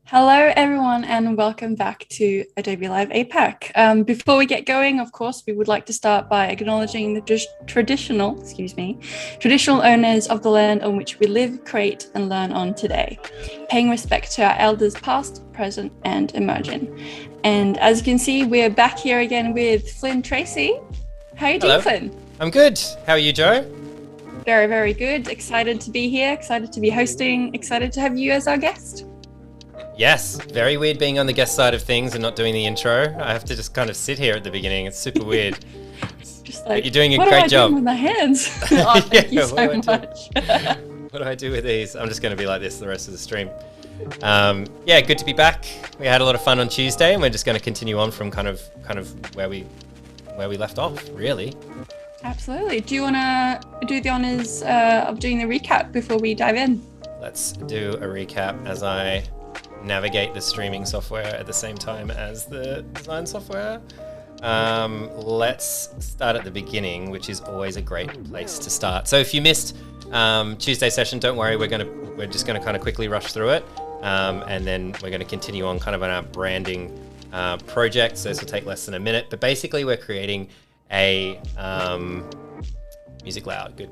Hello, everyone, and welcome back to Adobe Live APAC. Before we get going, of course, we would like to start by acknowledging the traditional owners of the land on which we live, create, and learn on today, paying respect to our elders past, present, and emerging. And as you can see, we're back here again with Flyn Tracy. How are you doing, Flyn? I'm good. How are you, Joe? Very, very good. Excited to be here, excited to be hosting, excited to have you as our guest. Yes, very weird being on the guest side of things and not doing the intro. I have to just kind of sit here at the beginning. It's super weird. Just like, but you're doing a great job. What with my hands? Oh, thank you so much. What do I do with these? I'm just going to be like this the rest of the stream. Yeah, good to be back. We had a lot of fun on Tuesday, and we're just going to continue on from kind of where we left off, really. Absolutely. Do you want to do the honors of doing the recap before we dive in? Let's do a recap as I navigate the streaming software at the same time as the design software. Let's start at the beginning, which is always a great place to start. So if you missed Tuesday session, don't worry, we're just gonna kind of quickly rush through it, and then we're gonna continue on kind of on our branding project. So this will take less than a minute, but basically we're creating a music loud, good.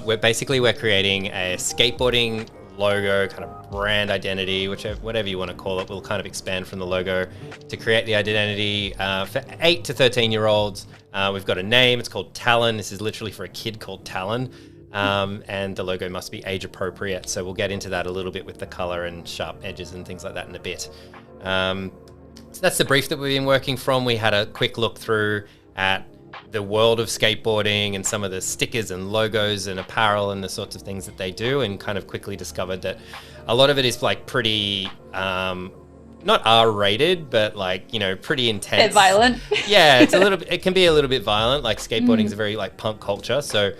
We're creating a skateboarding logo, kind of brand identity, whatever you want to call it. We'll kind of expand from the logo to create the identity for 8 to 13-year-olds. We've got a name. It's called Talon. This is literally for a kid called Talon, and the logo must be age appropriate. So we'll get into that a little bit with the color and sharp edges and things like that in a bit. So that's the brief that we've been working from. We had a quick look through at the world of skateboarding and some of the stickers and logos and apparel and the sorts of things that they do, and kind of quickly discovered that a lot of it is like pretty not R-rated, but like, you know, pretty intense. Bit violent. Yeah, it can be a little bit violent. Like skateboarding is a very like punk culture, so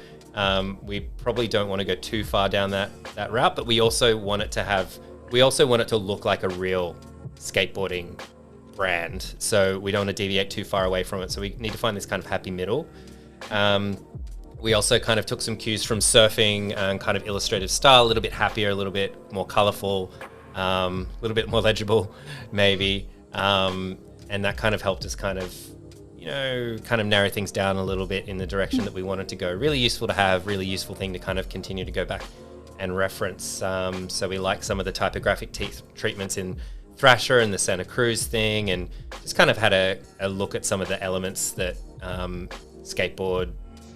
we probably don't want to go too far down that route, but we also want it to look like a real skateboarding brand, so we don't want to deviate too far away from it, so we need to find this kind of happy middle. We also kind of took some cues from surfing and kind of illustrative style, a little bit happier, a little bit more colorful, a little bit more legible maybe, and that kind of helped us kind of narrow things down a little bit in the direction that we wanted to go. Really useful to have, really useful thing to kind of continue to go back and reference. So we like some of the typographic treatments in Thrasher and the Santa Cruz thing, and just kind of had a look at some of the elements that skateboard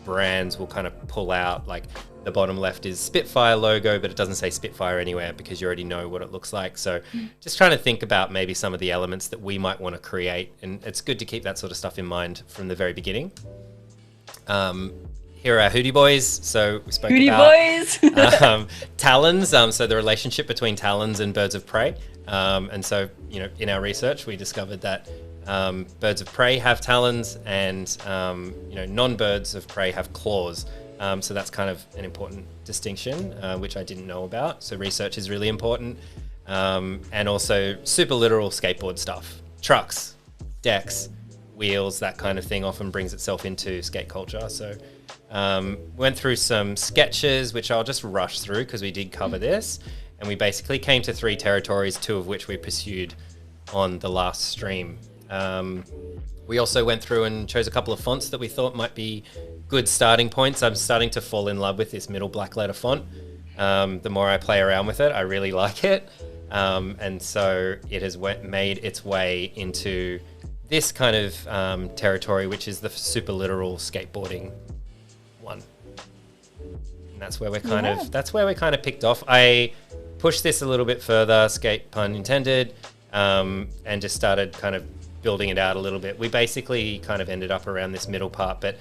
brands will kind of pull out. Like the bottom left is Spitfire logo, but it doesn't say Spitfire anywhere because you already know what it looks like. So just trying to think about maybe some of the elements that we might want to create, and it's good to keep that sort of stuff in mind from the very beginning. Here are our Hootie Boys. So we spoke about talons, so the relationship between talons and birds of prey. And so, you know, in our research, we discovered that birds of prey have talons, and non-birds of prey have claws. So that's kind of an important distinction, which I didn't know about. So research is really important. And also super literal skateboard stuff, trucks, decks, wheels, that kind of thing often brings itself into skate culture. So went through some sketches, which I'll just rush through because we did cover this. And we basically came to 3 territories, 2 of which we pursued on the last stream. We also went through and chose a couple of fonts that we thought might be good starting points. I'm starting to fall in love with this middle black letter font. The more I play around with it, I really like it. And so it has made its way into this kind of territory, which is the super literal skateboarding one. And that's where we're kind of picked off. I pushed this a little bit further, skate pun intended, and just started kind of building it out a little bit. We basically kind of ended up around this middle part, but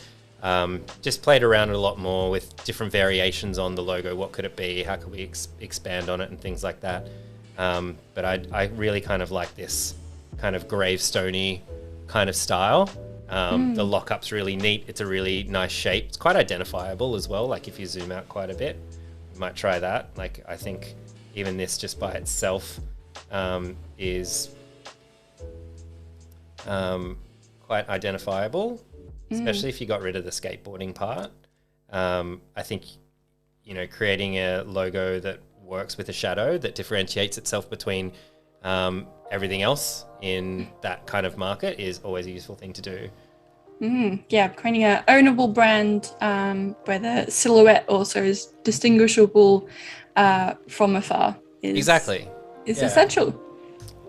Just played around a lot more with different variations on the logo. What could it be? How could we expand on it and things like that? But I really kind of like this kind of gravestone-y kind of style. The lock-up's really neat. It's a really nice shape. It's quite identifiable as well. Like if you zoom out quite a bit, you might try that. Like I think even this just by itself is quite identifiable, especially if you got rid of the skateboarding part. I think, you know, creating a logo that works with a shadow that differentiates itself between everything else in that kind of market is always a useful thing to do. Yeah, creating an ownable brand where the silhouette also is distinguishable from afar is essential.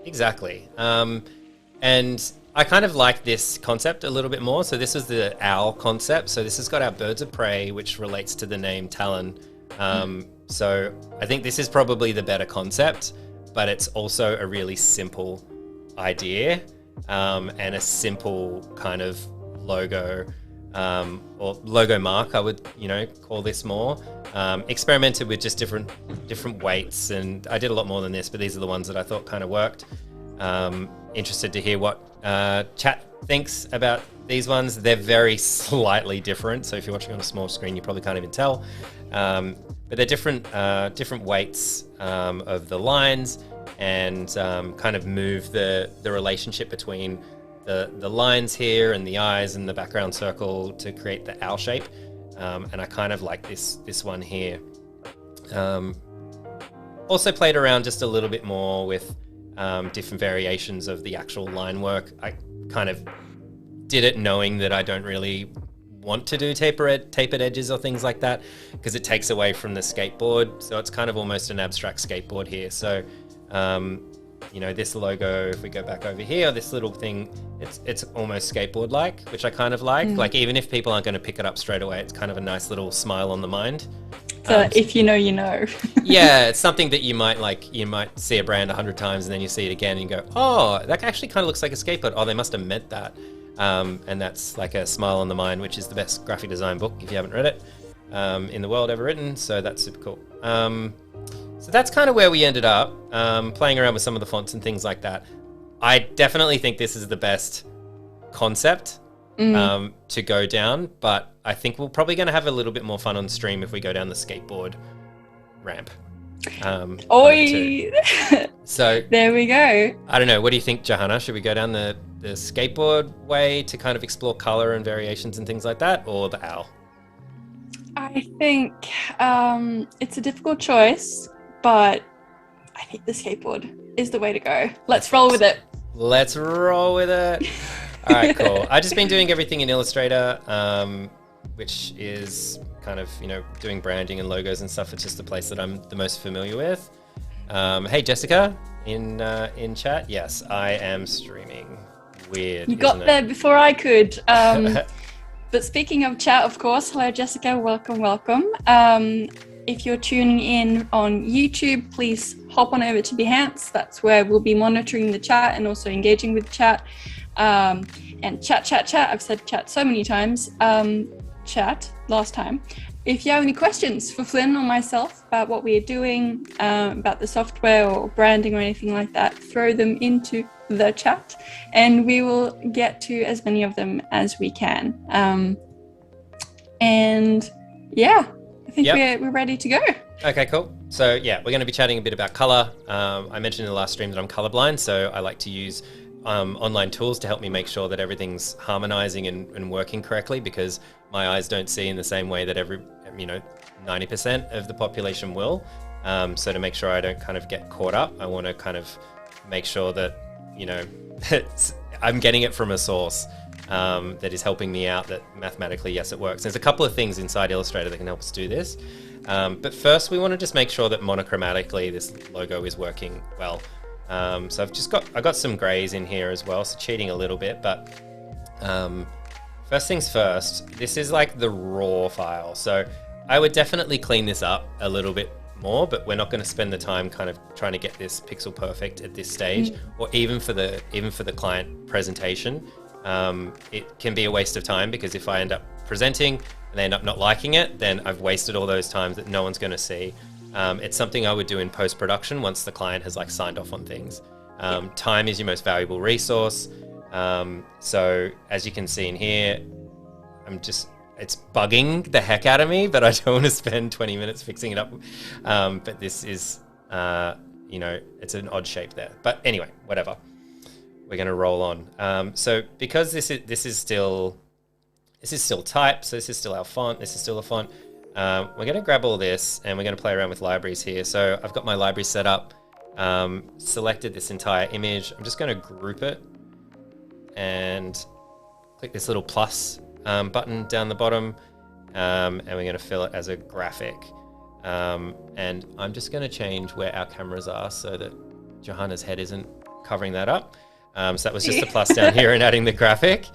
Exactly. And I kind of like this concept a little bit more. So this is the owl concept. So this has got our birds of prey, which relates to the name Talon. So I think this is probably the better concept, but it's also a really simple idea and a simple kind of logo or logo mark, I would, you know, call this more. Experimented with just different weights, and I did a lot more than this, but these are the ones that I thought kind of worked. Interested to hear what chat thinks about these ones. They're very slightly different, so if you're watching on a small screen, you probably can't even tell. But they're different weights of the lines, and kind of move the relationship between the lines here and the eyes and the background circle to create the owl shape. And I kind of like this one here. Also played around just a little bit more with different variations of the actual line work. I kind of did it knowing that I don't really want to do tapered edges or things like that, because it takes away from the skateboard. So it's kind of almost an abstract skateboard here. So, you know, this logo, if we go back over here, this little thing, it's almost skateboard-like, which I kind of like. Like, even if people aren't going to pick it up straight away, it's kind of a nice little smile on the mind. So if you know, you know. Yeah, it's something that you might see a brand 100 times and then you see it again and you go, oh, that actually kind of looks like a skateboard. Oh, they must have meant that. And that's like a smile on the mind, which is the best graphic design book, if you haven't read it, in the world ever written. So that's super cool. So that's kind of where we ended up, playing around with some of the fonts and things like that. I definitely think this is the best concept to go down, but I think we're probably going to have a little bit more fun on stream if we go down the skateboard ramp. Oi! So there we go. I don't know. What do you think, Johanna? Should we go down the skateboard way to kind of explore color and variations and things like that, or the owl? I think it's a difficult choice, but I think the skateboard is the way to go. Let's roll with it. Let's roll with it. All right, cool. I've just been doing everything in Illustrator, which is kind of, you know, doing branding and logos and stuff. It's just the place that I'm the most familiar with. Hey, Jessica, in chat. Yes, I am streaming. Weird. You got there before I could. But speaking of chat, of course, hello, Jessica. Welcome. If you're tuning in on YouTube, please hop on over to Behance. That's where we'll be monitoring the chat and also engaging with the chat. And chat. I've said chat so many times. Chat last time. If you have any questions for Flynn or myself about what we are doing, about the software or branding or anything like that, throw them into the chat and we will get to as many of them as we can. And yeah, I think we're ready to go. Okay, cool. So yeah, we're going to be chatting a bit about color. I mentioned in the last stream that I'm colorblind, so I like to use online tools to help me make sure that everything's harmonizing and working correctly, because my eyes don't see in the same way that 90% of the population will. So to make sure I don't kind of get caught up, I want to kind of make sure that, you know, I'm getting it from a source that is helping me out, that mathematically, yes, it works. There's a couple of things inside Illustrator that can help us do this. But first we want to just make sure that monochromatically this logo is working well. So I got some grays in here as well, so cheating a little bit, but first things first, this is like the raw file. So I would definitely clean this up a little bit more, but we're not going to spend the time kind of trying to get this pixel perfect at this stage, or even for the client presentation. It can be a waste of time, because if I end up presenting and they end up not liking it, then I've wasted all those times that no one's going to see. It's something I would do in post-production once the client has like signed off on things. Time is your most valuable resource. So as you can see in here, it's bugging the heck out of me, but I don't want to spend 20 minutes fixing it up. But this is, it's an odd shape there. But anyway, whatever. We're going to roll on. So because this is still type, so this is still our font, this is still a font. We're going to grab all this and we're going to play around with libraries here. So I've got my library set up, selected this entire image. I'm just going to group it and click this little plus button down the bottom, and we're going to fill it as a graphic. And I'm just going to change where our cameras are so that Johanna's head isn't covering that up. So that was just a plus down here and adding the graphic.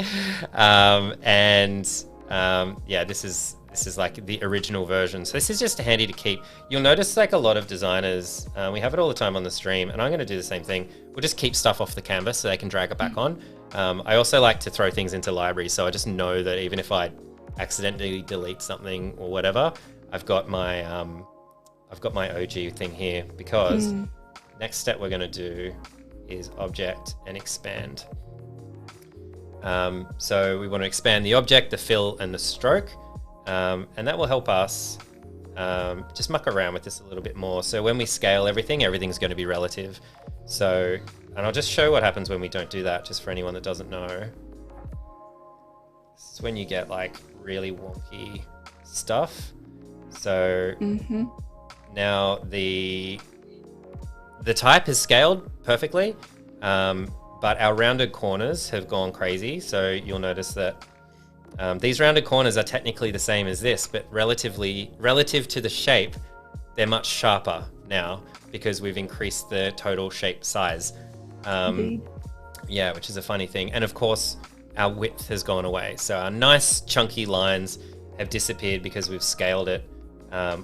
This is like the original version. So this is just handy to keep. You'll notice like a lot of designers, we have it all the time on the stream, and I'm going to do the same thing. We'll just keep stuff off the canvas so they can drag it back on. I also like to throw things into libraries, so I just know that even if I accidentally delete something or whatever, I've got my OG thing here, because next step we're going to do is object and expand. So we want to expand the object, the fill, and the stroke, and that will help us just muck around with this a little bit more. So when we scale everything's going to be relative. So, and I'll just show what happens when we don't do that, just for anyone that doesn't know. This is when you get like really wonky stuff. So now the type is scaled perfectly, but our rounded corners have gone crazy. So you'll notice that these rounded corners are technically the same as this, but relative to the shape, they're much sharper now because we've increased the total shape size. Yeah, which is a funny thing. And of course, our width has gone away. So our nice chunky lines have disappeared because we've scaled it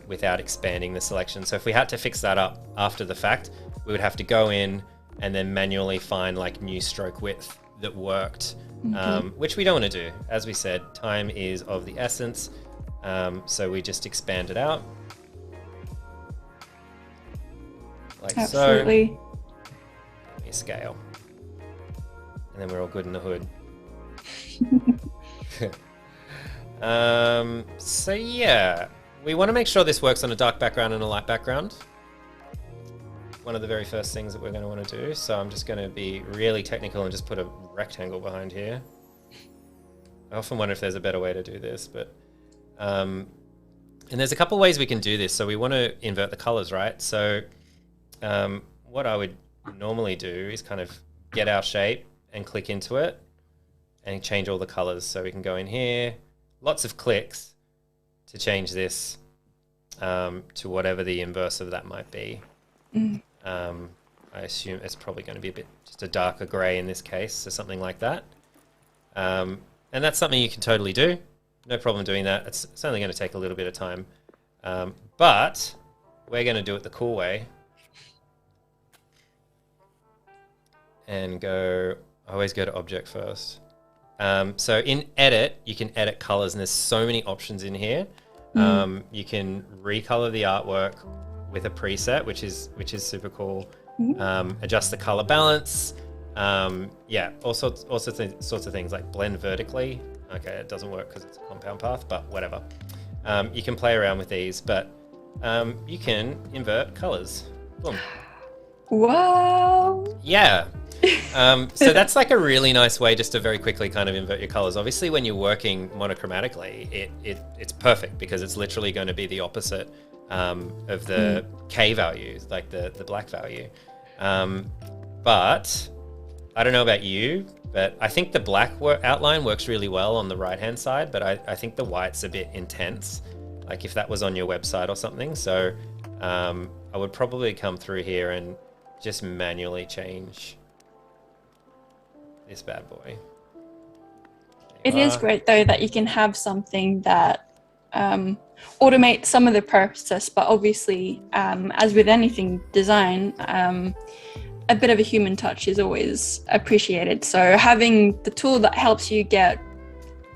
without expanding the selection. So if we had to fix that up after the fact, we would have to go in and then manually find like new stroke width that worked, which we don't want to do. As we said, time is of the essence. So we just expand it out. Like Absolutely. so. Let me scale. And then we're all good in the hood. So yeah, we want to make sure this works on a dark background and a light background. One of the very first things that we're going to want to do. So I'm just going to be really technical and just put a rectangle behind here. I often wonder if there's a better way to do this, but and there's a couple ways we can do this. So we want to invert the colors, right? So what I would normally do is kind of get our shape and click into it and change all the colors. So we can go in here, lots of clicks to change this to whatever the inverse of that might be. I assume it's probably going to be a bit just a darker gray in this case, so something like that. And that's something you can totally do. No problem doing that. It's only going to take a little bit of time. But we're going to do it the cool way. And I always go to object first. So in edit, you can edit colors, and there's so many options in here. You can recolor the artwork with a preset, which is super cool. Adjust the color balance. Yeah, all sorts of things, like blend vertically. Okay, it doesn't work because it's a compound path, but whatever. You can play around with these, but you can invert colors. Boom. Wow. Yeah. So that's like a really nice way just to very quickly kind of invert your colors. Obviously, when you're working monochromatically, it's perfect because it's literally going to be the opposite of the K value, like the black value. But I don't know about you, but I think the black outline works really well on the right-hand side, but I think the white's a bit intense, like if that was on your website or something. So I would probably come through here and just manually change this bad boy. It is great though that you can have something that automate some of the process, but obviously as with anything design, a bit of a human touch is always appreciated. So having the tool that helps you get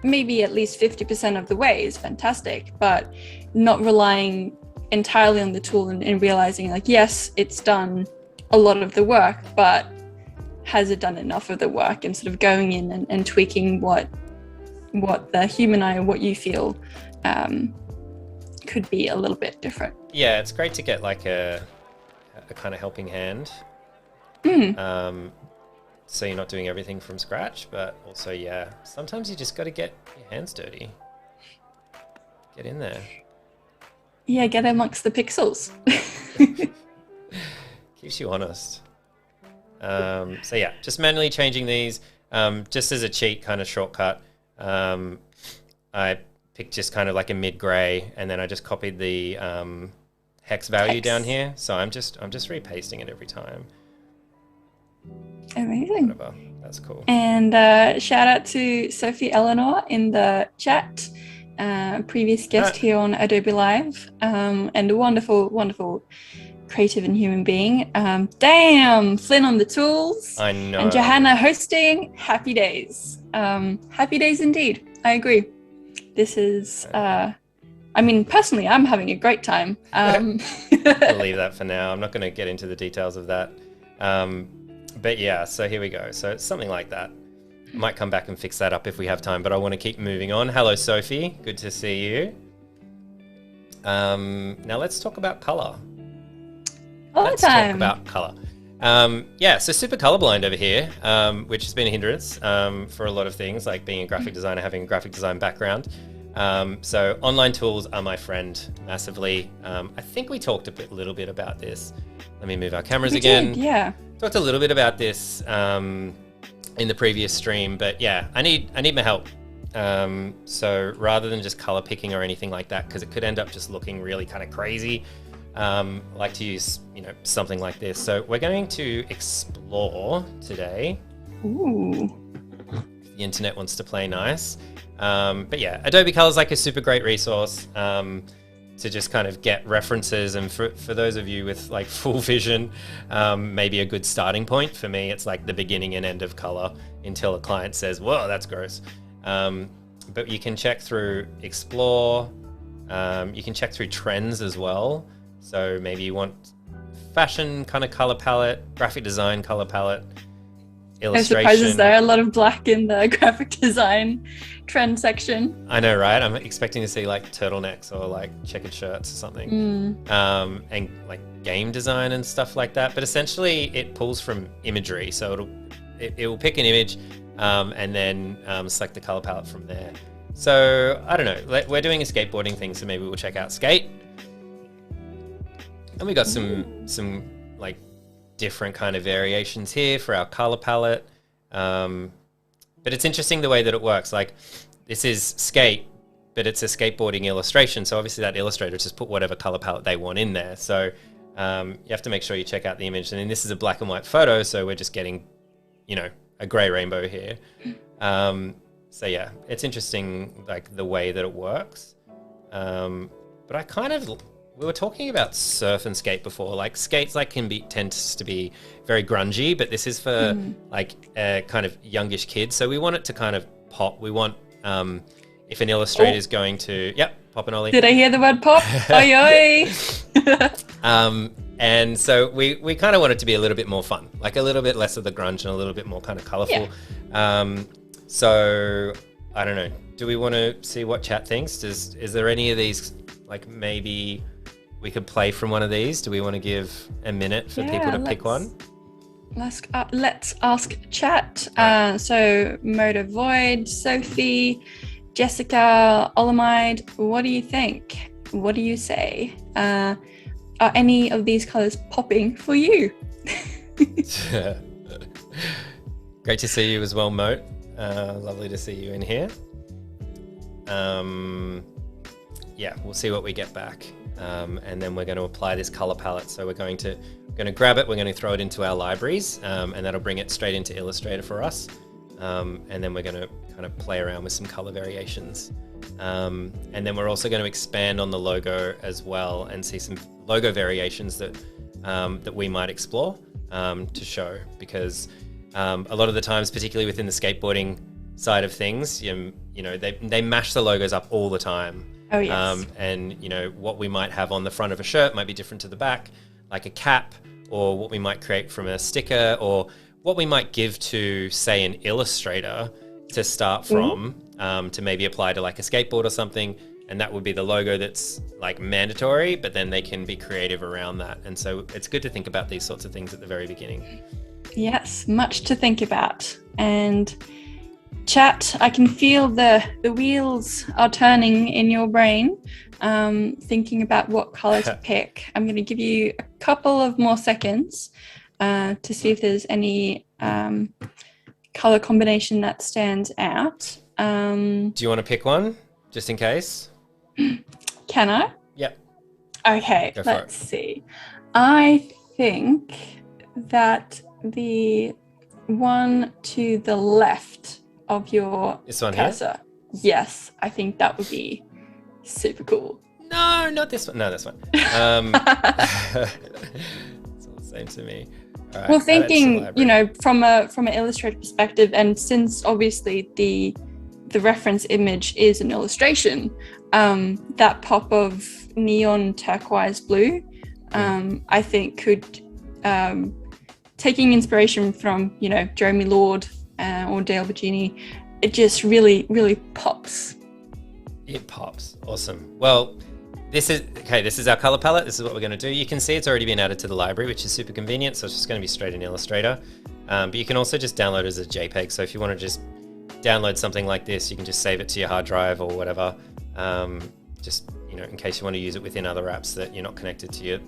maybe at least 50% of the way is fantastic, but not relying entirely on the tool and realizing like, yes, it's done a lot of the work, but has it done enough of the work, and sort of going in and tweaking what the human eye or what you feel could be a little bit different. Yeah, it's great to get like a kind of helping hand. So you're not doing everything from scratch, but also, yeah, sometimes you just got to get your hands dirty. Get in there. Yeah, get amongst the pixels. Keeps you honest. So yeah, just manually changing these, just as a cheat kind of shortcut. I picked just kind of like a mid-gray, and then I just copied the hex value down here. So I'm just repasting it every time. Amazing. Whatever. That's cool. And shout out to Sophie Eleanor in the chat, previous guest here on Adobe Live, and a wonderful, wonderful creative and human being. Damn, Flynn on the tools. I know. And Johanna hosting. Happy days. Happy days indeed. I agree. This is, I mean, personally, I'm having a great time. I'll leave that for now. I'm not going to get into the details of that. But yeah, so here we go. So it's something like that. I might come back and fix that up if we have time, but I want to keep moving on. Hello, Sophie. Good to see you. Now let's talk about color. Let's talk about color. Yeah, so super colorblind over here, which has been a hindrance for a lot of things, like being a graphic designer, having a graphic design background. So online tools are my friend massively. I think we talked a little bit about this. Let me move our cameras again. Yeah. Talked a little bit about this in the previous stream, but yeah, I need my help. So rather than just color picking or anything like that, because it could end up just looking really kind of crazy, I like to use, something like this. So we're going to explore today. Ooh. The internet wants to play nice. But yeah, Adobe Color is like a super great resource to just kind of get references. And for those of you with like full vision, maybe a good starting point. For me, it's like the beginning and end of color until a client says, whoa, that's gross. But you can check through Explore. You can check through trends as well. So maybe you want fashion kind of color palette, graphic design color palette, illustration. I'm surprised is there a lot of black in the graphic design trend section. I know, right? I'm expecting to see like turtlenecks or like checkered shirts or something. And like game design and stuff like that. But essentially it pulls from imagery. So it will pick an image and then select the color palette from there. So I don't know, we're doing a skateboarding thing, so maybe we'll check out skate. And we got some like different kind of variations here for our color palette. But it's interesting the way that it works. Like this is skate, but it's a skateboarding illustration. So obviously that illustrator just put whatever color palette they want in there. So you have to make sure you check out the image. And then this is a black and white photo. So we're just getting, a gray rainbow here. So yeah, it's interesting, like the way that it works. But we were talking about surf and skate before. Like skates, tends to be very grungy, but this is for like a kind of youngish kids. So we want it to kind of pop. We want if an illustrator is going to, pop and ollie. Did I hear the word pop? Oi oi. And so we kind of want it to be a little bit more fun, like a little bit less of the grunge and a little bit more kind of colorful. Yeah. So I don't know. Do we want to see what chat thinks? Is there any of these, like maybe we could play from one of these? Do we want to give a minute for people to pick one? Let's ask chat. So Motor Void, Sophie, Jessica, Olamide, what do you think? What do you say? Are any of these colors popping for you? Great to see you as well, Moat. Lovely to see you in here. We'll see what we get back. And then we're going to apply this color palette. So we're going to grab it, we're going to throw it into our libraries, and that'll bring it straight into Illustrator for us. And then we're going to kind of play around with some color variations. And then we're also going to expand on the logo as well and see some logo variations that we might explore to show, because a lot of the times, particularly within the skateboarding side of things, you know, they mash the logos up all the time. Oh, yes. And, you know, what we might have on the front of a shirt might be different to the back, like a cap, or what we might create from a sticker, or what we might give to, say, an illustrator to start from, to maybe apply to like a skateboard or something. And that would be the logo that's like mandatory, but then they can be creative around that. And so it's good to think about these sorts of things at the very beginning. Yes, much to think about. And chat, I can feel the wheels are turning in your brain, thinking about what color to pick. I'm going to give you a couple of more seconds to see if there's any color combination that stands out. Do you want to pick one, just in case? Can I? Yep. Okay, let's see. I think that the one to the left of your cursor. Here? Yes, I think that would be super cool. No, not this one. No, this one. It's all the same to me. Right, well, thinking, you know, from an illustrator perspective, and since obviously the reference image is an illustration, that pop of neon turquoise blue, I think could, taking inspiration from, you know, Jeremy Lord or Dale Bugini, it just really, really pops. It pops. Awesome. Well, this is our color palette. This is what we're going to do. You can see it's already been added to the library, which is super convenient. So it's just going to be straight in Illustrator. But you can also just download it as a JPEG. So if you want to just download something like this, you can just save it to your hard drive or whatever. Just, you know, in case you want to use it within other apps that you're not connected to your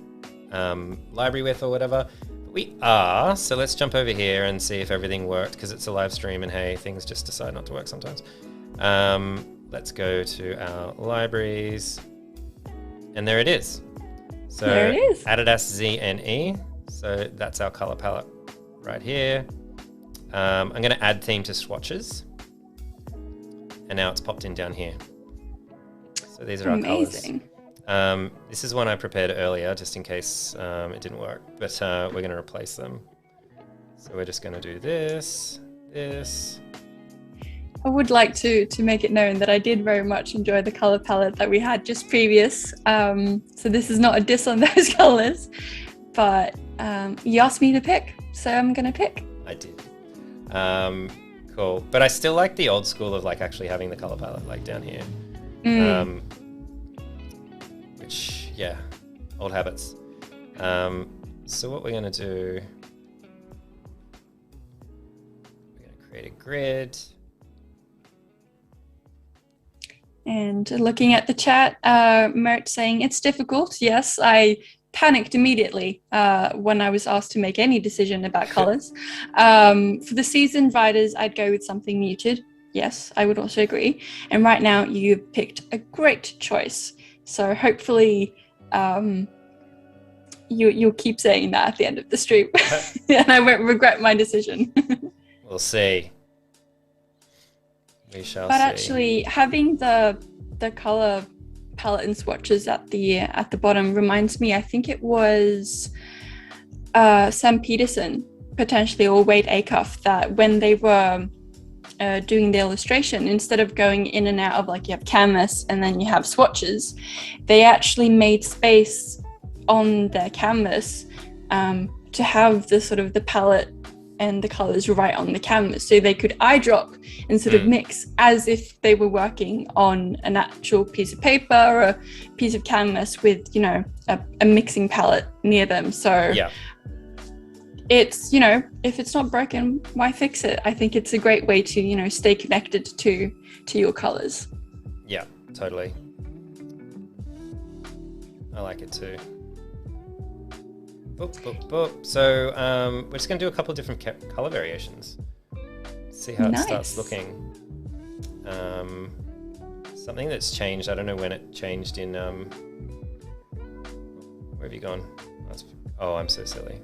library with or whatever. But we are. So let's jump over here and see if everything worked, because it's a live stream and hey, things just decide not to work sometimes. Let's go to our libraries. And there it is. So there it is. Adidas ZNE. So that's our color palette right here. I'm going to add theme to swatches. And now it's popped in down here. So these are our colors. This is one I prepared earlier just in case it didn't work. But we're going to replace them. So we're just going to do this, this. I would like to make it known that I did very much enjoy the color palette that we had just previous. So this is not a diss on those colors, but you asked me to pick, so I'm gonna pick. I did. Cool. But I still like the old school of like actually having the color palette like down here. Which, yeah, old habits. So what we're gonna do, we're gonna create a grid. And looking at the chat, Mert saying it's difficult. Yes, I panicked immediately when I was asked to make any decision about colors. For the seasoned writers, I'd go with something muted. Yes, I would also agree. And right now you've picked a great choice. So hopefully you'll keep saying that at the end of the stream and I won't regret my decision. We'll see. We shall but see. Actually, having the color palette and swatches at the bottom reminds me. I think it was Sam Peterson, potentially, or Wade Acuff, that when they were doing the illustration, instead of going in and out of, like, you have canvas and then you have swatches, they actually made space on their canvas to have the sort of the palette and the colors right on the canvas, so they could eye drop and sort of mix as if they were working on an actual piece of paper or a piece of canvas with, you know, a mixing palette near them. So yeah, it's, you know, if it's not broken, why fix it? I think it's a great way to, you know, stay connected to your colors. Yeah, totally. I like it too. Boop, boop, boop. So we're just going to do a couple of different color variations. See how it starts looking. Something that's changed. I don't know when it changed in... where have you gone? Oh, I'm so silly.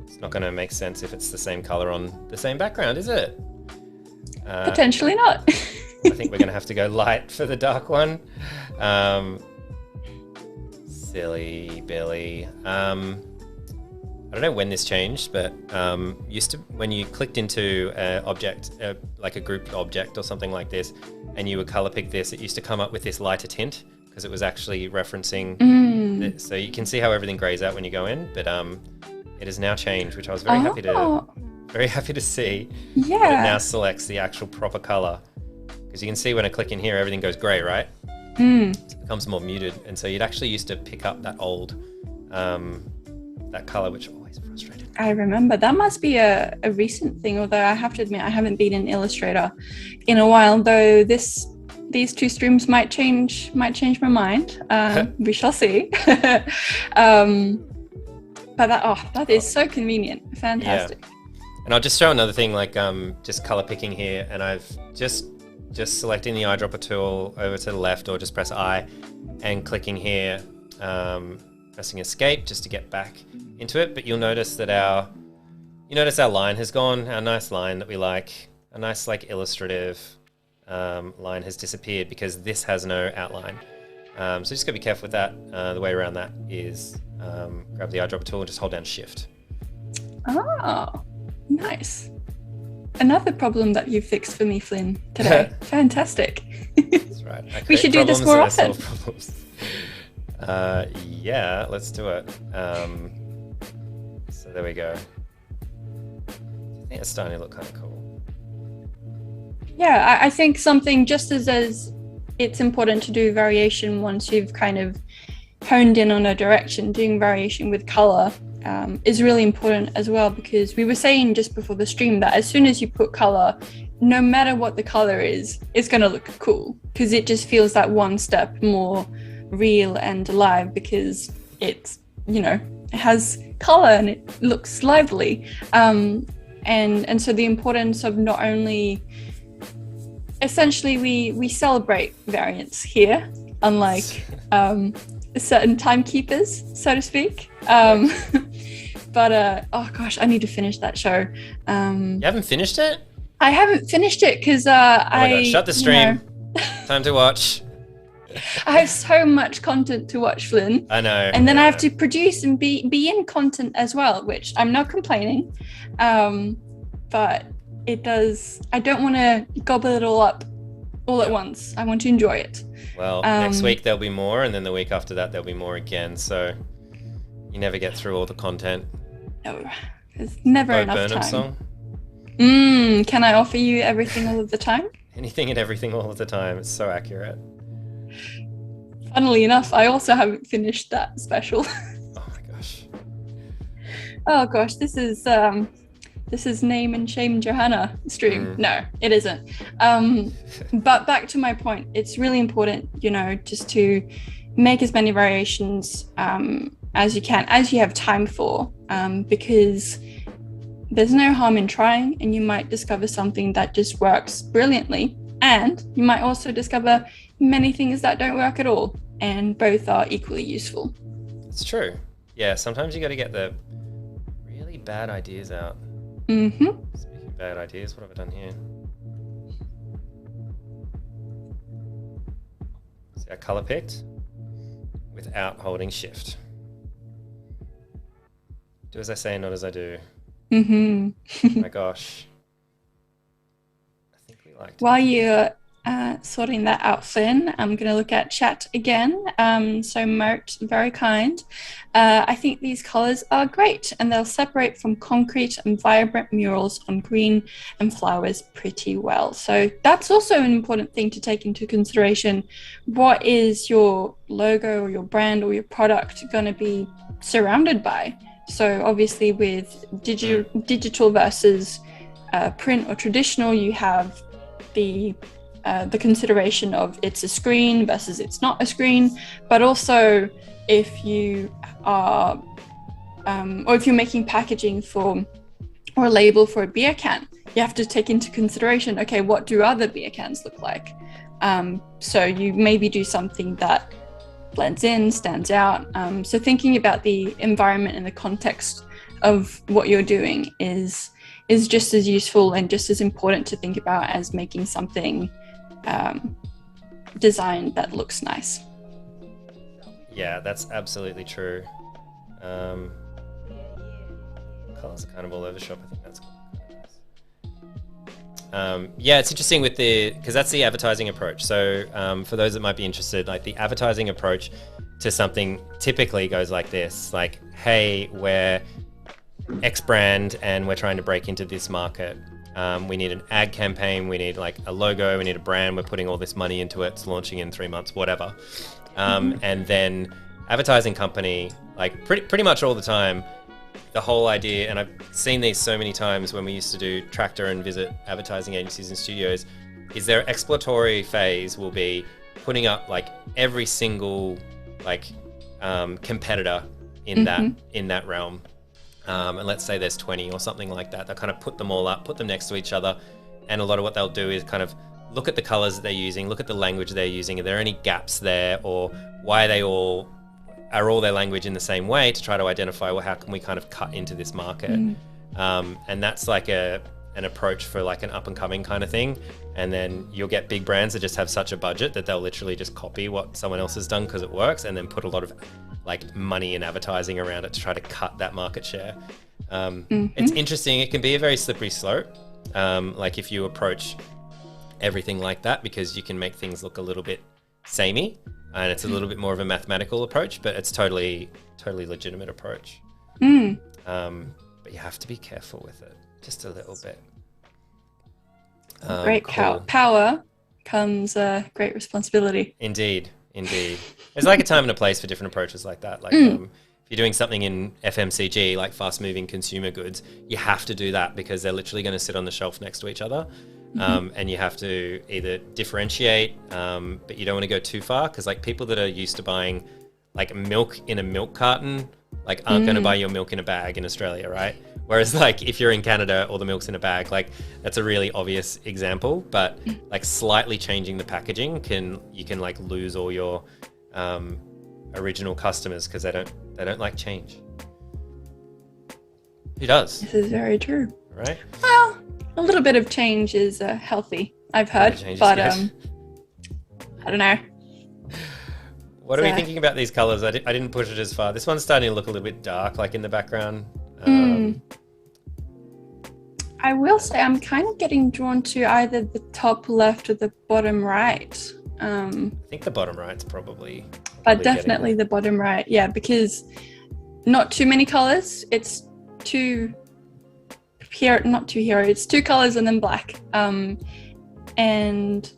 It's not going to make sense if it's the same color on the same background, is it? Potentially not. I think we're going to have to go light for the dark one. Silly Billy. I don't know when this changed, but used to, when you clicked into an object, like a grouped object or something like this, and you would color pick this, it used to come up with this lighter tint because it was actually referencing this. So you can see how everything grays out when you go in, but it has now changed, which I was very happy to see. Yeah. But it now selects the actual proper color, because you can see when I click in here, everything goes gray, right? So it becomes more muted, and so you'd actually used to pick up that old that color, which always frustrated me. I remember that must be a recent thing, although I have to admit I haven't been in Illustrator in a while, though these two streams might change my mind. We shall see. But that is so convenient. Fantastic. Yeah. And I'll just show another thing, like just color picking here, and I've just selecting the eyedropper tool over to the left, or just press I, and clicking here, pressing escape just to get back into it. But you'll notice that our line has gone, our nice line that we like, a nice like illustrative line has disappeared because this has no outline. So just gotta be careful with that. The way around that is grab the eyedropper tool and just hold down Shift. Oh, nice. Another problem that you fixed for me, Flynn, today. Fantastic. That's right. We should do this more often. Yeah, let's do it. So there we go. I think it's starting to look kind of cool. Yeah, I think something just as it's important to do variation once you've kind of honed in on a direction, doing variation with color is really important as well, because we were saying just before the stream that as soon as you put color, no matter what the color is, it's going to look cool, because it just feels that one step more real and alive, because it's, it has color and it looks lively. And so the importance of not only, essentially we celebrate variance here, unlike certain timekeepers, so to speak. But oh gosh, I need to finish that show. You haven't finished it? I haven't finished it because oh my God, shut the stream. Time to watch. I have so much content to watch, Flynn. I know. And then I have to produce and be in content as well, which I'm not complaining. But it does, I don't want to gobble it all up all at once. I want to enjoy it. Well, next week there'll be more, and then the week after that there'll be more again. So you never get through all the content. No, there's never enough Burnham time. Song? Can I offer you everything all of the time? Anything and everything all of the time. It's so accurate. Funnily enough, I also haven't finished that special. Oh my gosh. Oh gosh, this is name and shame Johanna stream. No, it isn't. But back to my point, it's really important, just to make as many variations as you can, as you have time for, because there's no harm in trying, and you might discover something that just works brilliantly, and you might also discover many things that don't work at all, and both are equally useful. It's true. Yeah, sometimes you got to get the really bad ideas out. Mm-hmm. Speaking of bad ideas, what have I done here? See, I color picked without holding Shift. Do as I say, not as I do. Mm-hmm. Oh my gosh. I think we liked While you're sorting that out, Flynn, I'm going to look at chat again. So Mert, very kind. I think these colors are great, and they'll separate from concrete and vibrant murals on green and flowers pretty well. So that's also an important thing to take into consideration. What is your logo or your brand or your product going to be surrounded by? So obviously with digital versus print or traditional, you have the consideration of it's a screen versus it's not a screen, but also if you are or if you're making packaging for or a label for a beer can, you have to take into consideration, okay, what do other beer cans look like? So you maybe do something that blends in, stands out. So thinking about the environment and the context of what you're doing is just as useful and just as important to think about as making something designed that looks nice. Yeah, that's absolutely true. colors are kind of all over the shop. I think that's yeah, it's interesting with because that's the advertising approach. So for those that might be interested, like the advertising approach to something typically goes like this, like, hey, we're X brand and we're trying to break into this market. We need an ad campaign, we need like a logo, we need a brand, we're putting all this money into it, it's launching in 3 months, whatever. And then advertising company, like pretty much all the time, the whole idea, and I've seen these so many times when we used to do Tractor and visit advertising agencies and studios, is their exploratory phase will be putting up like every single like competitor in that realm. And let's say there's 20 or something like that. They'll kind of put them all up, put them next to each other. And a lot of what they'll do is kind of look at the colors that they're using, look at the language they're using. Are there any gaps there, or why are all their language in the same way, to try to identify, well, how can we kind of cut into this market? And that's like an approach for like an up and coming kind of thing. And then you'll get big brands that just have such a budget that they'll literally just copy what someone else has done because it works, and then put a lot of like money and advertising around it to try to cut that market share. It's interesting. It can be a very slippery slope. Like if you approach everything like that, because you can make things look a little bit samey, and it's a little bit more of a mathematical approach, but it's totally legitimate approach. But you have to be careful with it, just a little bit. Great power comes great responsibility. Indeed. There's like a time and a place for different approaches like that. Like if you're doing something in FMCG, like fast moving consumer goods, you have to do that because they're literally going to sit on the shelf next to each other. And you have to either differentiate, but you don't want to go too far, because like people that are used to buying like milk in a milk carton, like aren't going to buy your milk in a bag in Australia, right? Whereas like if you're in Canada, all the milk's in a bag, like that's a really obvious example, but like slightly changing the packaging you can like lose all your original customers, because they don't like change. Who does? This is very true. Right? Well, a little bit of change is healthy, I've heard, but I don't know. What are we thinking about these colors? I didn't push it as far. This one's starting to look a little bit dark, like in the background. I will say I'm kind of getting drawn to either the top left or the bottom right. I think the bottom right's probably but definitely the bottom right, yeah, because not too many colors. It's it's 2 colors and then black. And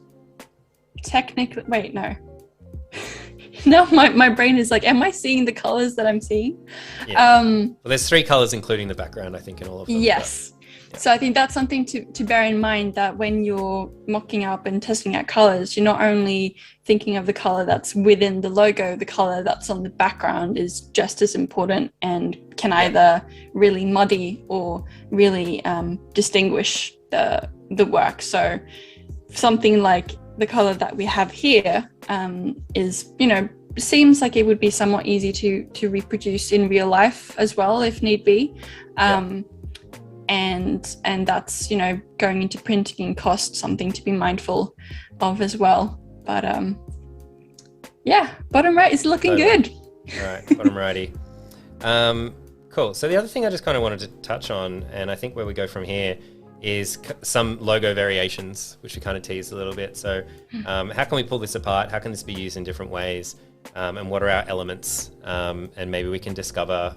technically, wait, no. Now my brain is like, am I seeing the colors that I'm seeing? Yeah. Well, there's 3 colors, including the background, I think, in all of them. Yes. Yeah. So I think that's something to bear in mind, that when you're mocking up and testing out colors, you're not only thinking of the color that's within the logo, the color that's on the background is just as important and can either really muddy or really distinguish the work. So something like the color that we have here is, seems like it would be somewhat easy to reproduce in real life as well, if need be. And that's, going into printing and cost, something to be mindful of as well. But bottom right is looking good. All right, bottom righty. Cool. So the other thing I just kind of wanted to touch on, and I think where we go from here, is some logo variations, which we kind of teased a little bit. So how can we pull this apart? How can this be used in different ways? And what are our elements? And maybe we can discover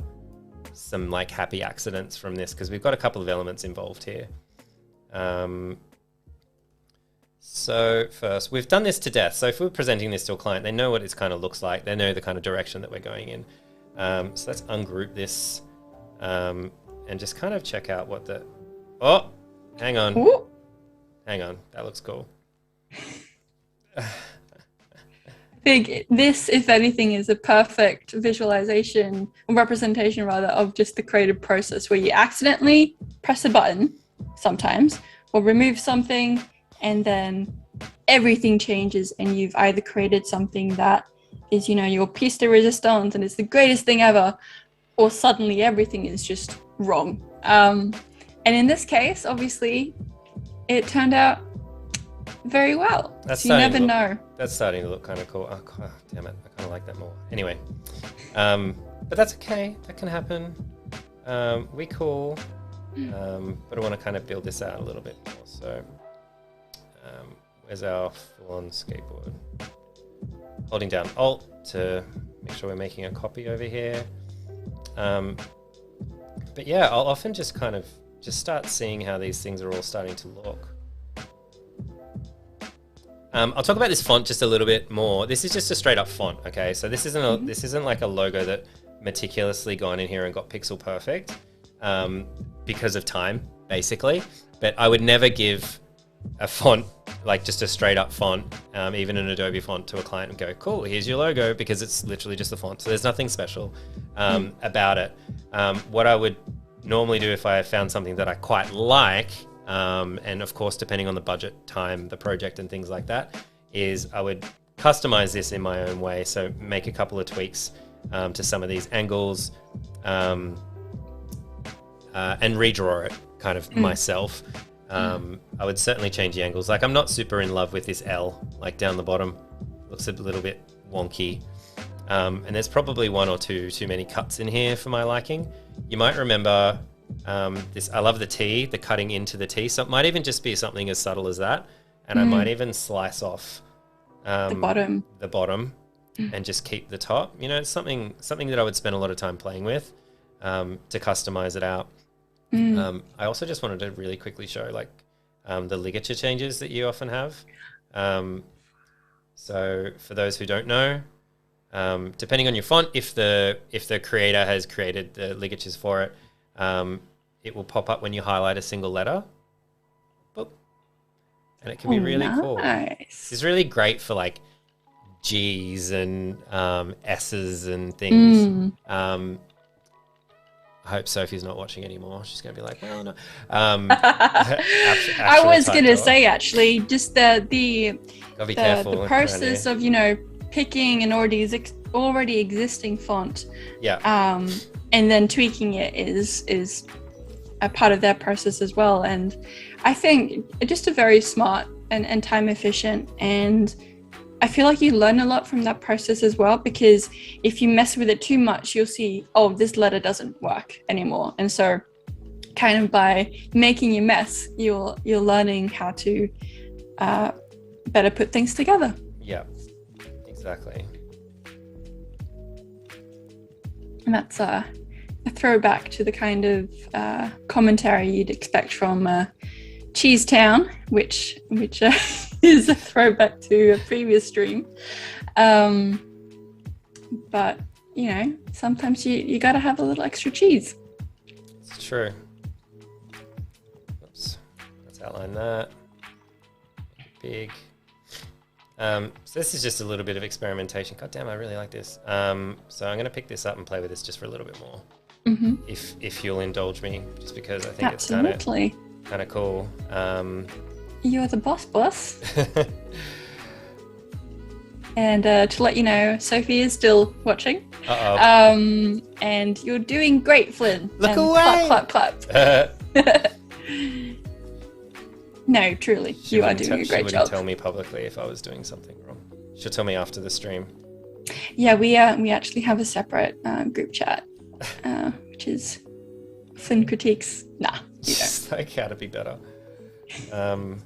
some like happy accidents from this, because we've got a couple of elements involved here. So first, we've done this to death. So if we're presenting this to a client, they know what it kind of looks like. They know the kind of direction that we're going in. So let's ungroup this and just kind of check out what the... Oh, hang on. Ooh. Hang on. That looks cool. I think this, if anything, is a perfect visualization or representation rather of just the creative process, where you accidentally press a button sometimes or remove something, and then everything changes and you've either created something that is, your piece de resistance and it's the greatest thing ever, or suddenly everything is just wrong. And in this case, obviously, it turned out very well. So you never know. That's starting to look kind of cool. Oh, God, damn it. I kind of like that more. Anyway, but that's okay. That can happen. we cool, but I want to kind of build this out a little bit more. So where's our full-on skateboard? Holding down Alt to make sure we're making a copy over here. But yeah, I'll often just kind of start seeing how these things are all starting to look. I'll talk about this font just a little bit more. This is just a straight up font, okay? So this isn't this isn't like a logo that meticulously gone in here and got pixel perfect because of time, basically. But I would never give a font, like just a straight up font, even an Adobe font, to a client and go, cool, here's your logo, because it's literally just a font. So there's nothing special about it. What I would normally do if I found something that I quite like, and of course, depending on the budget, time, the project and things like that, is I would customize this in my own way. So make a couple of tweaks to some of these angles and redraw it kind of myself. I would certainly change the angles. Like, I'm not super in love with this L, like down the bottom. Looks a little bit wonky. And there's probably one or two too many cuts in here for my liking. You might remember this. I love the T, the cutting into the T. So it might even just be something as subtle as that. And I might even slice off the bottom and just keep the top. You know, it's something that I would spend a lot of time playing with to customize it out. I also just wanted to really quickly show like the ligature changes that you often have. So for those who don't know, depending on your font, if the creator has created the ligatures for it, it will pop up when you highlight a single letter. Boop. And it can be really cool. It's really great for like G's and S's and things. I hope Sophie's not watching anymore. She's going to be like, well, no. I was going to say, actually, just the process of, you know, picking an already existing font, and then tweaking it is a part of that process as well. And I think just a very smart and time efficient, and I feel like you learn a lot from that process as well, because if you mess with it too much, you'll see, oh, this letter doesn't work anymore. And so kind of by making your mess, you're learning how to better put things together. Yeah, exactly. And that's a throwback to the kind of commentary you'd expect from Cheese Town, which is a throwback to a previous stream. But you know, sometimes you gotta have a little extra cheese. It's true. Oops. Let's outline that. Big. So this is just a little bit of experimentation. God damn, I really like this. So I'm gonna pick this up and play with this just for a little bit more. If you'll indulge me, just because I think it's kind of cool. You're the boss. And to let you know, Sophie is still watching. And you're doing great, Flynn. Look away! Clap, clap, clap. No, truly, you are doing a great job. She wouldn't tell me publicly if I was doing something wrong. She'll tell me after the stream. Yeah, we actually have a separate group chat, which is Flynn critiques. Nah, you don't. Like how to be better. No.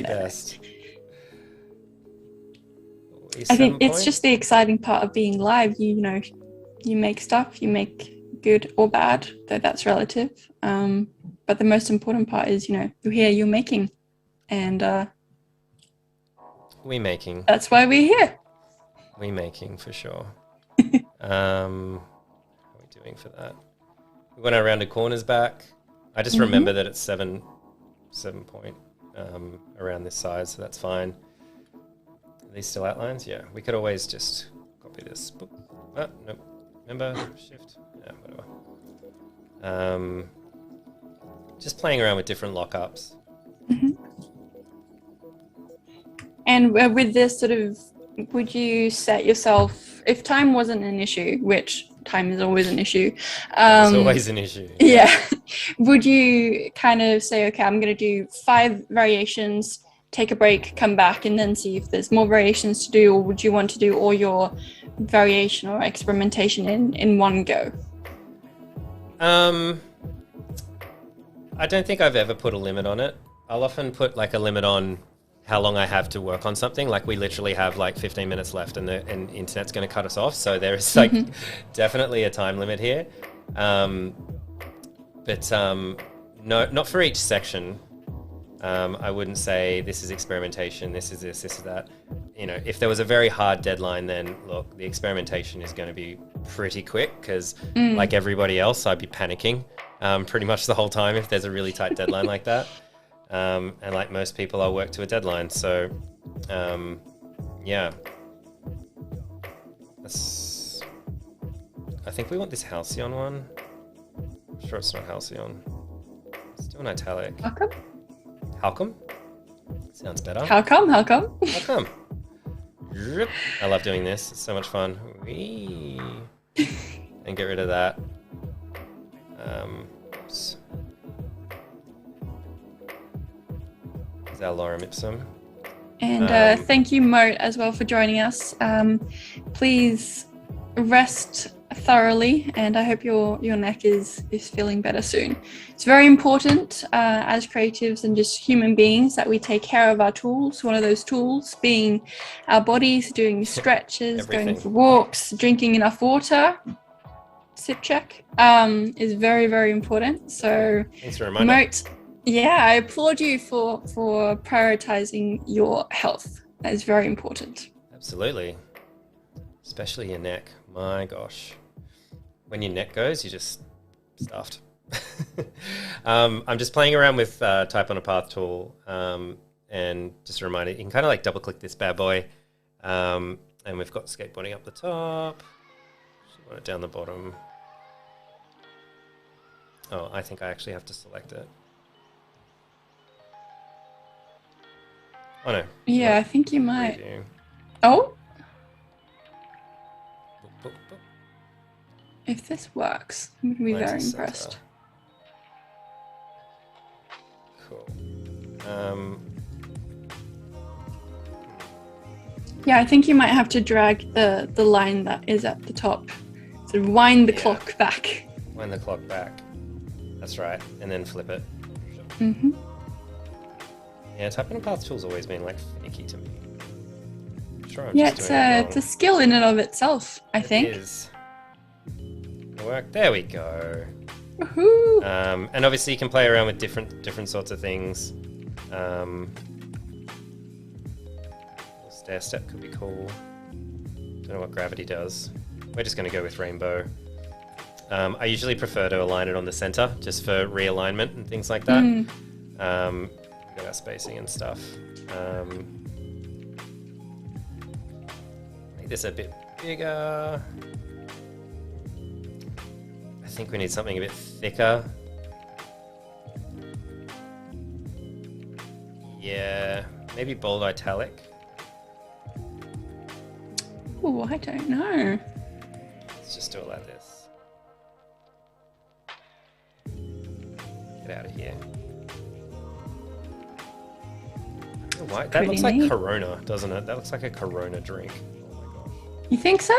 Best. I think it's just the exciting part of being live. You know, you make stuff, you make good or bad, though that's relative. But the most important part is, you know, you're here, you're making, and we making. That's why we're here. We making for sure. How are we doing for that? When I rounded corners back, I just remember that it's 7 point around this size, so that's fine. Are these still outlines? Yeah, we could always just copy this. Oh, nope. Remember, shift. Yeah, whatever. Just playing around with different lockups. And with this sort of, would you set yourself, if time wasn't an issue, which time is always an issue. It's always an issue. Yeah. Would you kind of say, okay, I'm going to do 5 variations, take a break, come back, and then see if there's more variations to do, or would you want to do all your variation or experimentation in one go? I don't think I've ever put a limit on it. I'll often put like a limit on how long I have to work on something. Like we literally have like 15 minutes left and the internet's going to cut us off. So there is like definitely a time limit here. No, not for each section. I wouldn't say this is experimentation, this is this is that. You know, if there was a very hard deadline, then look, the experimentation is going to be pretty quick because like everybody else, I'd be panicking pretty much the whole time if there's a really tight deadline like that. And like most people, I'll work to a deadline. So, yeah. I think we want this halcyon one. I'm sure it's not halcyon. Let's do an italic. How come? How come? Sounds better. How come? How come? How come? I love doing this. It's so much fun. Whee. And get rid of that. Oops. Is our lorem ipsum. And thank you, Moat, as well for joining us. Please rest thoroughly, and I hope your neck is feeling better soon. It's very important as creatives and just human beings that we take care of our tools. One of those tools being our bodies, doing stretches, going for walks, drinking enough water. Sip check is very, very important. So thanks for reminding. Moat, yeah, I applaud you for prioritizing your health. That is very important. Absolutely. Especially your neck. My gosh. When your neck goes, you're just stuffed. I'm just playing around with Type on a Path tool. And just a reminder, you can kind of like double click this bad boy. And we've got skateboarding up the top. Just want it down the bottom. Oh, I think I actually have to select it. Oh no. Yeah, I think you might. Oh? If this works, I'm going to be very impressed. Cool. Yeah, I think you might have to drag the line that is at the top. So wind the clock back. Wind the clock back. That's right. And then flip it. Mm-hmm. Yeah, Type on a Path tool's always been like finicky to me. Sure, yeah, it's a skill in and of itself, I think. It is. Work. There we go. Woohoo! And obviously you can play around with different sorts of things. Stair step could be cool. Don't know what gravity does. We're just going to go with rainbow. I usually prefer to align it on the center just for realignment and things like that. We've got our spacing and stuff. Make this a bit bigger. I think we need something a bit thicker. Yeah, maybe bold italic. Oh, I don't know. Let's just do it like this. Get out of here. Oh, white. That looks like Corona, doesn't it? That looks like a Corona drink. Oh my gosh. You think so?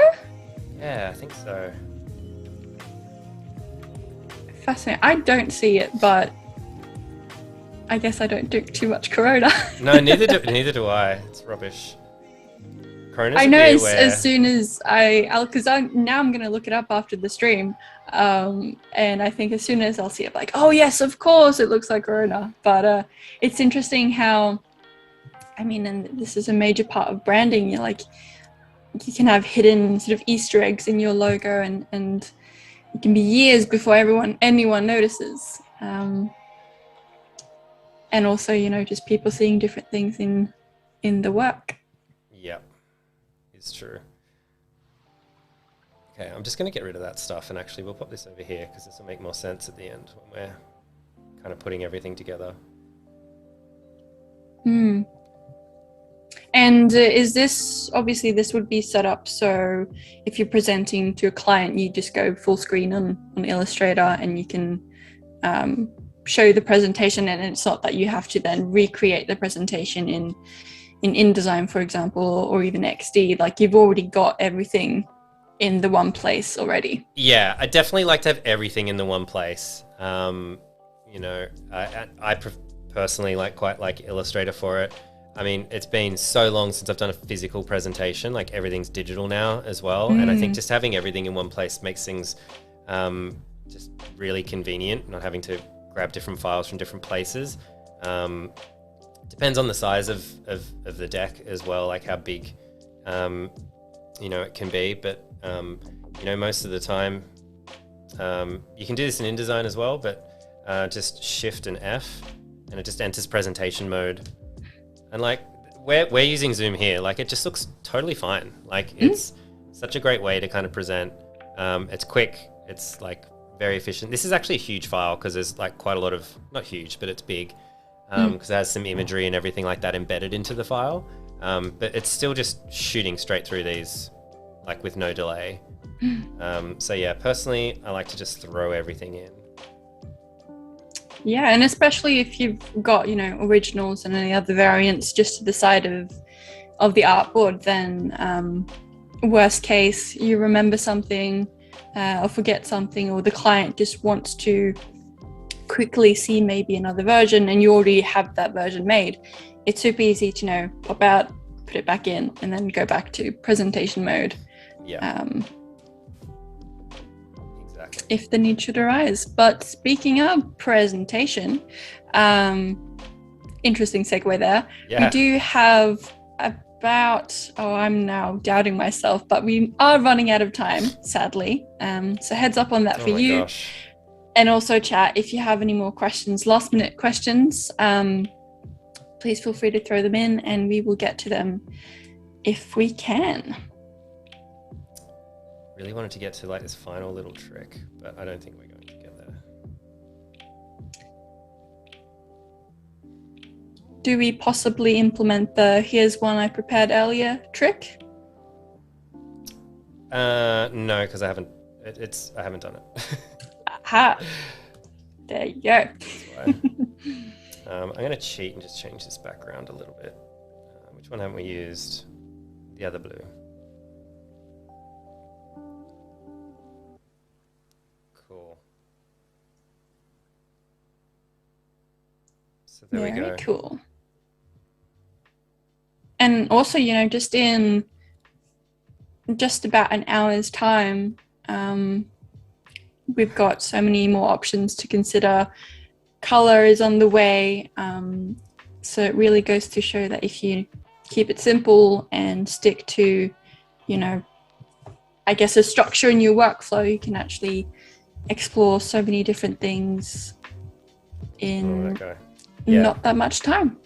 Yeah, I think so. Fascinating. I don't see it, but I guess I don't drink too much Corona. No, neither do I. It's rubbish. Corona's I know as soon as because now I'm going to look it up after the stream. And I think as soon as I'll see it, like, oh yes, of course, it looks like Corona. But it's interesting how, I mean, and this is a major part of branding. You're like, you can have hidden sort of Easter eggs in your logo, and it can be years before anyone notices. And also, you know, just people seeing different things in the work. Yep, it's true. Okay, I'm just going to get rid of that stuff, and actually we'll pop this over here because this will make more sense at the end when we're kind of putting everything together. And is this, obviously this would be set up so if you're presenting to a client, you just go full screen on Illustrator and you can show the presentation, and it's not that you have to then recreate the presentation in InDesign, for example, or even XD. Like, you've already got everything in the one place already. Yeah, I definitely like to have everything in the one place. You know, I personally quite like Illustrator for it. I mean, it's been so long since I've done a physical presentation. Like everything's digital now as well, and I think just having everything in one place makes things just really convenient. Not having to grab different files from different places. Depends on the size of the deck as well, like how big you know it can be. But you know, most of the time you can do this in InDesign as well, but just Shift and F, and it just enters presentation mode. And like we're using Zoom here, like it just looks totally fine. Like it's such a great way to kind of present. It's quick. It's like very efficient. This is actually a huge file because there's like quite a lot of, not huge, but it's big because it has some imagery and everything like that embedded into the file. But it's still just shooting straight through these, like with no delay. So yeah, personally, I like to just throw everything in. Yeah, and especially if you've got, you know, originals and any other variants just to the side of the artboard, then worst case, you remember something or forget something, or the client just wants to quickly see maybe another version and you already have that version made. It's super easy to, you know, pop out, put it back in, and then go back to presentation mode. Yeah. If the need should arise. But speaking of presentation, interesting segue there. Yeah. We do have about, I'm now doubting myself, but we are running out of time, sadly. So heads up on that for you. Gosh. And also chat, if you have any more questions, last minute questions, please feel free to throw them in and we will get to them if we can. Really wanted to get to like this final little trick, but I don't think we're going to get there. Do we possibly implement the "here's one I prepared earlier" trick? No, because I haven't. I haven't done it. Aha! There you go. I'm going to cheat and just change this background a little bit. Which one haven't we used? The other blue. So there we go. Very cool. And also, you know, just in just about an hour's time, we've got so many more options to consider. Color is on the way. So it really goes to show that if you keep it simple and stick to, you know, I guess a structure in your workflow, you can actually explore so many different things in not that much time.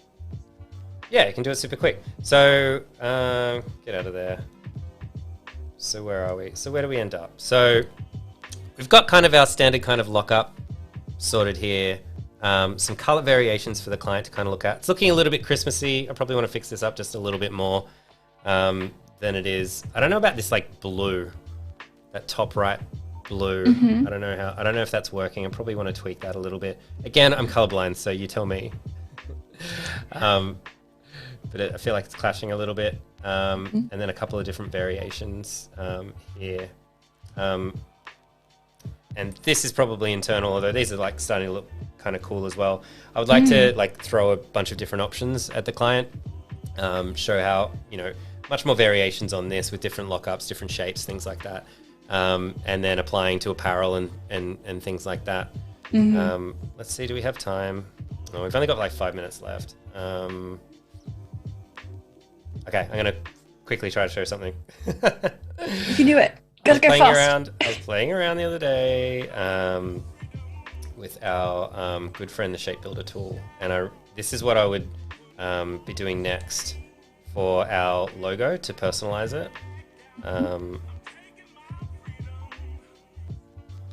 Yeah, you can do it super quick. So get out of there. So where are we? So where do we end up? So we've got kind of our standard kind of lockup sorted here. Some color variations for the client to kind of look at. It's looking a little bit Christmassy. I probably want to fix this up just a little bit more than it is. I don't know about this like blue, that top right blue. I don't know if that's working. I probably want to tweak that a little bit. Again, I'm colorblind, so you tell me. But I feel like it's clashing a little bit. And then a couple of different variations here. And this is probably internal, although these are like starting to look kind of cool as well. I would like to like throw a bunch of different options at the client, show how, you know, much more variations on this with different lockups, different shapes, things like that. And then applying to apparel and things like that. Let's see, do we have time? Oh, we've only got like 5 minutes left. Okay, I'm gonna quickly try to show something. You can do it. Gotta go fast. I was playing around the other day with our good friend, the Shape Builder tool, and this is what I would be doing next for our logo to personalize it.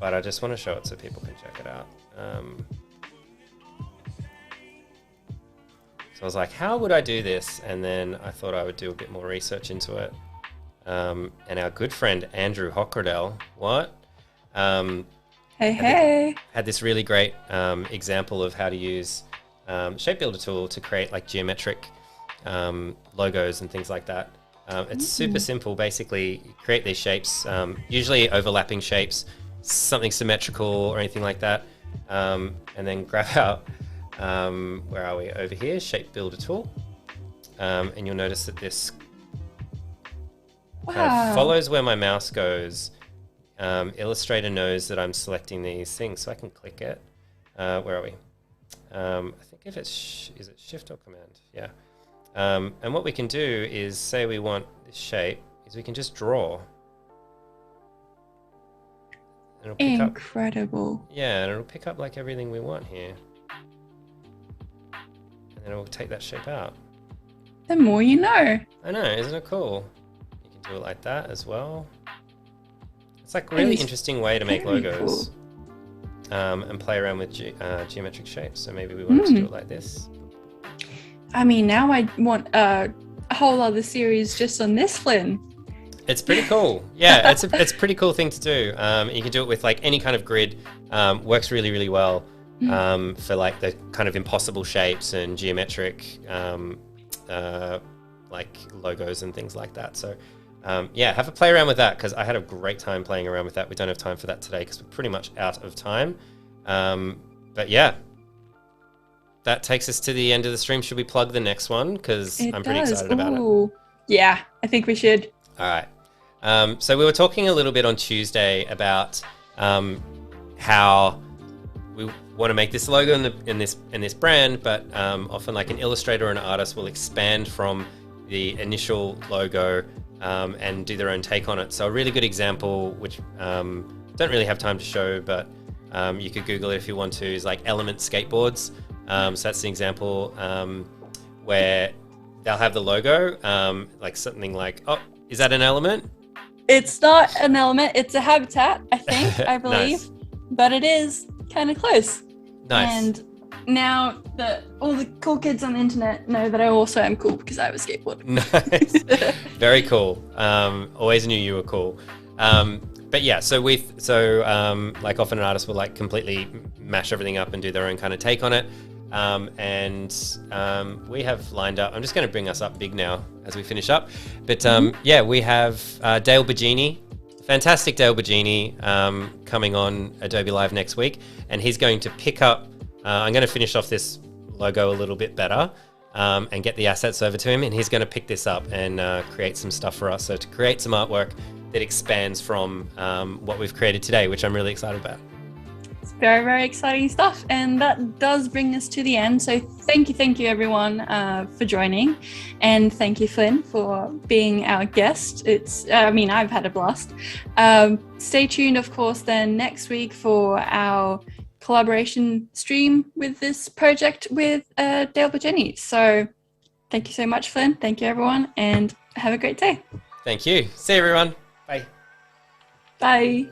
But I just want to show it so people can check it out. So I was like, how would I do this? And then I thought I would do a bit more research into it. And our good friend, Andrew Hockradell, had this really great example of how to use Shape Builder tool to create like geometric logos and things like that. It's super simple. Basically, you create these shapes, usually overlapping shapes, something symmetrical or anything like that, and then grab out, where are we? Over here, Shape Builder tool, and you'll notice that this kind of follows where my mouse goes. Illustrator knows that I'm selecting these things, so I can click it. Where are we? I think if it's is it Shift or Command? Yeah. And what we can do is say we want this shape, is we can just draw. And it'll pick Incredible. up, yeah, and it'll pick up like everything we want here. And then it will take that shape out. The more you know. I know, isn't it cool? You can do it like that as well. It's like a really interesting way to make logos. Cool. And play around with geometric shapes. So maybe we want to do it like this. I mean, now I want a whole other series just on this, Flynn. It's pretty cool. Yeah, it's a pretty cool thing to do. You can do it with like any kind of grid. Works really, really well for like the kind of impossible shapes and geometric like logos and things like that. So yeah, have a play around with that, because I had a great time playing around with that. We don't have time for that today because we're pretty much out of time. But yeah. That takes us to the end of the stream. Should we plug the next one? Because I'm pretty excited about it. Yeah, I think we should. All right. So we were talking a little bit on Tuesday about how we want to make this logo in this brand, but often like an illustrator or an artist will expand from the initial logo and do their own take on it. So a really good example, which don't really have time to show, but you could Google it if you want to, is like Element skateboards. So that's the example where they'll have the logo, like something like, oh, is that an element? It's not an element, it's a habitat, I think, I believe. Nice. But it is kind of close. Nice. And now all the cool kids on the internet know that I also am cool because I have a skateboard. Nice. Very cool. Always knew you were cool. But yeah, so like often an artist will like completely mash everything up and do their own kind of take on it. And we have lined up, I'm just going to bring us up big now as we finish up. But yeah, we have Dale Bagini, fantastic Dale Bagini, coming on Adobe Live next week. And he's going to pick up, I'm going to finish off this logo a little bit better and get the assets over to him. And he's going to pick this up and create some stuff for us. So to create some artwork that expands from what we've created today, which I'm really excited about. It's very, very exciting stuff. And that does bring us to the end. So thank you everyone for joining. And thank you, Flynn, for being our guest. I've had a blast. Stay tuned, of course, then next week for our collaboration stream with this project with Dale Bagini. So thank you so much, Flynn. Thank you, everyone. And have a great day. Thank you. See you, everyone. Bye. Bye.